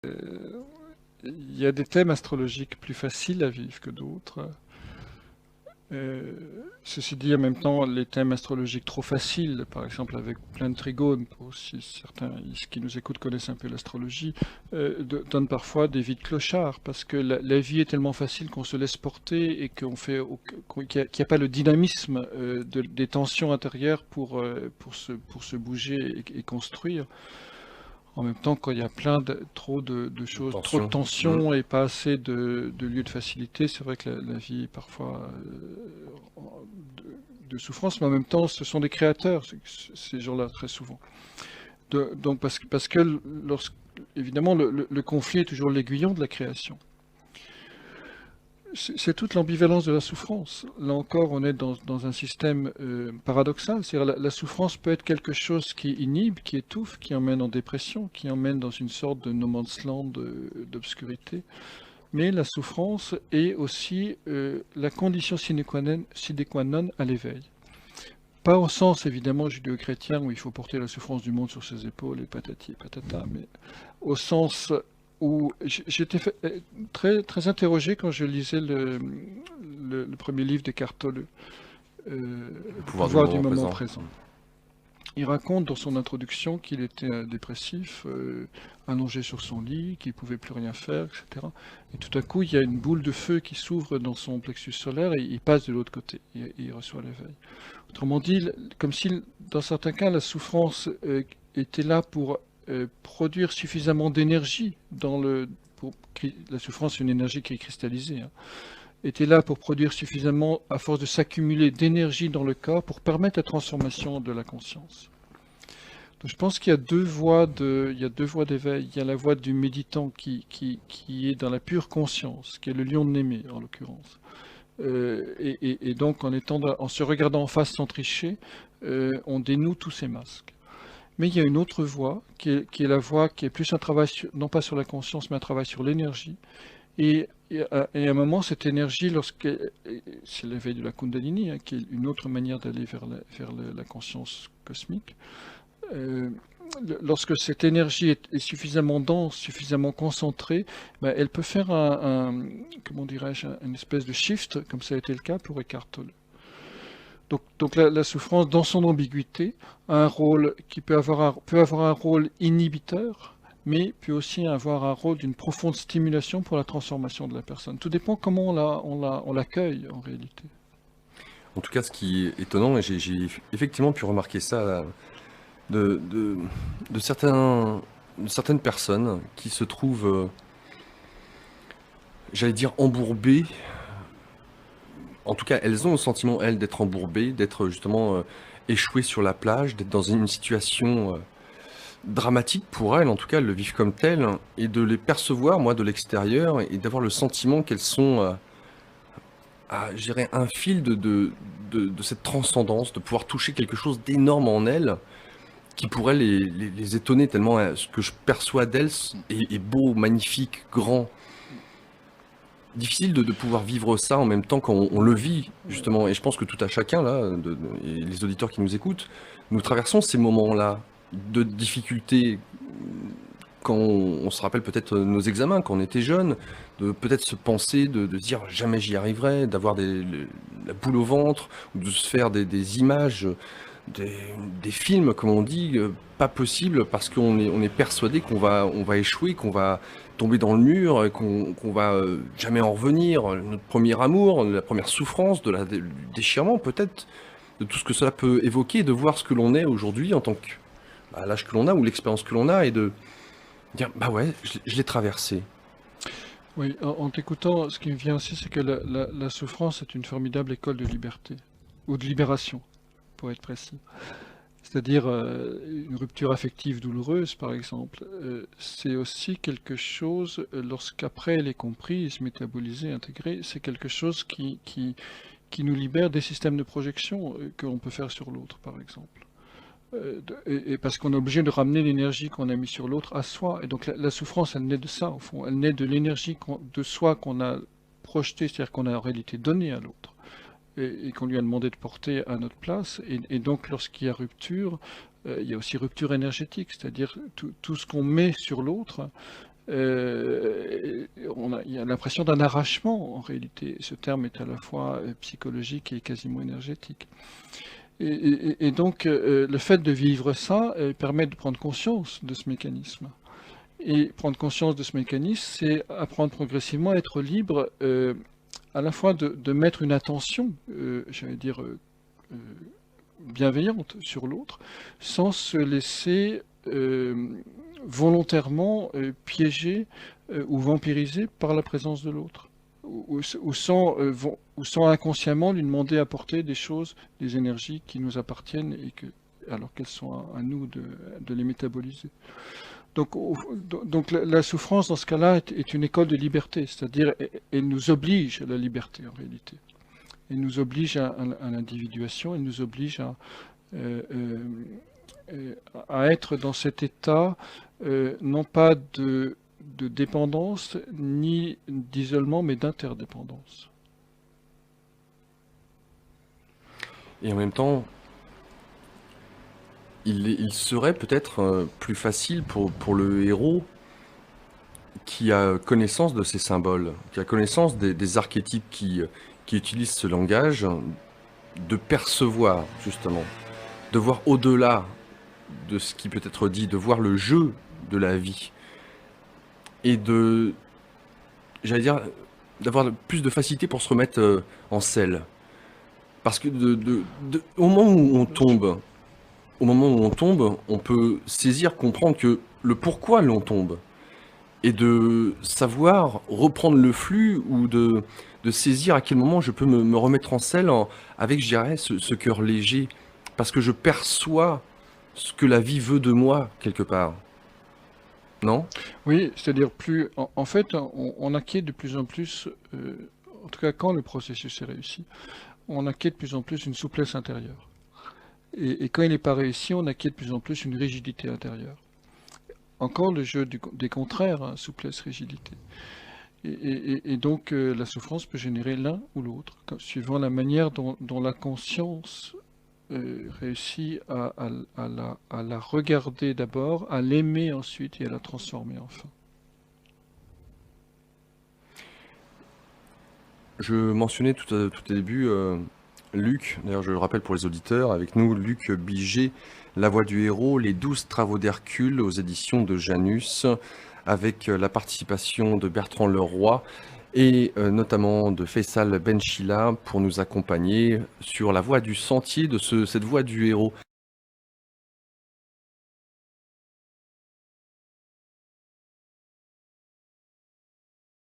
Il y a des thèmes astrologiques plus faciles à vivre que d'autres. Ceci dit, en même temps, les thèmes astrologiques trop faciles, par exemple avec plein de trigones, pour si certains qui nous écoutent connaissent un peu l'astrologie, donnent parfois des vies de clochard, parce que la vie est tellement facile qu'on se laisse porter et qu'il n'y a pas le dynamisme des tensions intérieures pour se bouger et construire. En même temps, quand il y a trop de choses, trop de Tension. Mm. tensions et pas assez de lieux de facilité, c'est vrai que la vie est parfois de souffrance, mais en même temps, ce sont des créateurs, ces gens-là, très souvent. Donc, parce que évidemment, le conflit est toujours l'aiguillon de la création. C'est toute l'ambivalence de la souffrance. Là encore, on est dans un système paradoxal. C'est-à-dire la souffrance peut être quelque chose qui inhibe, qui étouffe, qui emmène en dépression, qui emmène dans une sorte de no man's land d'obscurité. Mais la souffrance est aussi la condition sine qua non à l'éveil. Pas au sens évidemment judéo-chrétien où il faut porter la souffrance du monde sur ses épaules et patati et patata, mais au sens où j'étais très, très interrogé quand je lisais le premier livre d'Eckhart Tolle, Le Le pouvoir du pouvoir du moment moment présent. présent. Il raconte dans son introduction qu'il était dépressif, allongé sur son lit, qu'il ne pouvait plus rien faire, etc. Et tout à coup, il y a une boule de feu qui s'ouvre dans son plexus solaire et il passe de l'autre côté. Et il reçoit l'éveil. Autrement dit, comme si dans certains cas, la souffrance était là pour produire suffisamment d'énergie la souffrance, c'est une énergie qui est cristallisée, hein, était là pour produire suffisamment, à force de s'accumuler d'énergie dans le corps, pour permettre la transformation de la conscience. Donc je pense qu'il y a il y a deux voies d'éveil. Il y a la voie du méditant qui est dans la pure conscience, qui est le lion de Némée en l'occurrence. Et donc en se regardant en face sans tricher, on dénoue tous ces masques. Mais il y a une autre voie qui est la voie qui est plus un travail non pas sur la conscience mais un travail sur l'énergie. Et à un moment, cette énergie, c'est l'éveil de la Kundalini, hein, qui est une autre manière d'aller vers la conscience cosmique, euh, lorsque cette énergie est suffisamment dense, suffisamment concentrée, ben, elle peut faire comment dirais-je, une espèce de shift, comme ça a été le cas pour Eckhart Tolle. Donc la souffrance, dans son ambiguïté, a un rôle qui peut avoir un rôle inhibiteur, mais peut aussi avoir un rôle d'une profonde stimulation pour la transformation de la personne. Tout dépend comment on l'accueille en réalité. En tout cas, ce qui est étonnant, et j'ai effectivement pu remarquer ça de, de, de certaines personnes qui se trouvent, j'allais dire, embourbées. En tout cas, elles ont le sentiment, elles, d'être embourbées, d'être justement échouées sur la plage, d'être dans une situation dramatique pour elles, en tout cas, elles le vivent comme tel, et de les percevoir, moi, de l'extérieur, et d'avoir le sentiment qu'elles sont à, je dirais, un fil de cette transcendance, de pouvoir toucher quelque chose d'énorme en elles, qui pourrait les étonner tellement ce que je perçois d'elles est beau, magnifique, grand. Difficile de pouvoir vivre ça en même temps quand on le vit, Ouais. justement. Et je pense que tout à chacun, là, et les auditeurs qui nous écoutent, nous traversons ces moments-là de difficulté quand on se rappelle peut-être nos examens, quand on était jeune, de peut-être se penser, de se dire jamais j'y arriverai, d'avoir la boule au ventre, ou de se faire des images, des, des films, comme on dit, pas possible parce on est persuadé on va échouer, qu'on va tomber dans le mur, qu'on va jamais en revenir. Notre premier amour, la première souffrance, du déchirement peut-être, de tout ce que cela peut évoquer, de voir ce que l'on est aujourd'hui en tant que, à l'âge que l'on a ou l'expérience que l'on a et de dire, bah ouais, je l'ai traversé. Oui, en t'écoutant, ce qui me vient aussi, c'est que la souffrance est une formidable école de liberté, ou de libération, pour être précis. C'est-à-dire une rupture affective douloureuse, par exemple, c'est aussi quelque chose, lorsqu'après elle est comprise, métabolisée, intégrée, c'est quelque chose qui nous libère des systèmes de projection qu'on peut faire sur l'autre, par exemple. Et parce qu'on est obligé de ramener l'énergie qu'on a mis sur l'autre à soi. Et donc la souffrance, elle naît de ça, au fond. Elle naît de l'énergie de soi qu'on a projetée, c'est-à-dire qu'on a en réalité donné à l'autre et qu'on lui a demandé de porter à notre place. Et donc, lorsqu'il y a rupture, il y a aussi rupture énergétique, c'est-à-dire tout ce qu'on met sur l'autre Il y a l'impression d'un arrachement en réalité. Ce terme est à la fois psychologique et quasiment énergétique. Et donc, le fait de vivre ça permet de prendre conscience de ce mécanisme. Et prendre conscience de ce mécanisme, c'est apprendre progressivement à être libre, à la fois de mettre une attention, j'allais dire, bienveillante sur l'autre, sans se laisser volontairement piéger ou vampiriser par la présence de l'autre. Ou sans inconsciemment lui demander d'apporter des choses, des énergies qui nous appartiennent alors qu'elles sont à nous de les métaboliser. Donc la souffrance dans ce cas-là est une école de liberté, c'est-à-dire elle nous oblige à la liberté en réalité. Elle nous oblige à l'individuation, elle nous oblige à être dans cet état non pas de dépendance ni d'isolement, mais d'interdépendance. Et en même temps, il serait peut-être plus facile pour le héros qui a connaissance de ces symboles, qui a connaissance des archétypes qui utilisent ce langage, de percevoir justement, de voir au-delà de ce qui peut être dit, de voir le jeu de la vie et j'allais dire, d'avoir plus de facilité pour se remettre en selle. Parce que au moment où on tombe, on peut saisir, comprendre que le pourquoi l'on tombe et de savoir reprendre le flux ou de saisir à quel moment je peux me remettre en selle avec, je dirais, ce cœur léger parce que je perçois ce que la vie veut de moi quelque part. Non? Oui, c'est-à-dire en fait, on acquiert de plus en plus, en tout cas quand le processus est réussi, on acquiert de plus en plus une souplesse intérieure. Et quand il n'est pas réussi, on acquiert de plus en plus une rigidité intérieure. Encore le jeu des contraires, hein, souplesse, rigidité. Et donc la souffrance peut générer l'un ou l'autre, suivant la manière dont la conscience réussit à la regarder d'abord, à l'aimer ensuite et à la transformer enfin. Je mentionnais tout au début Luc, d'ailleurs je le rappelle pour les auditeurs, avec nous Luc Biget, La Voix du Héros, les 12 travaux d'Hercule aux éditions de Janus, avec la participation de Bertrand Leroy et notamment de Faisal Benchila pour nous accompagner sur la voie du sentier de cette voie du héros.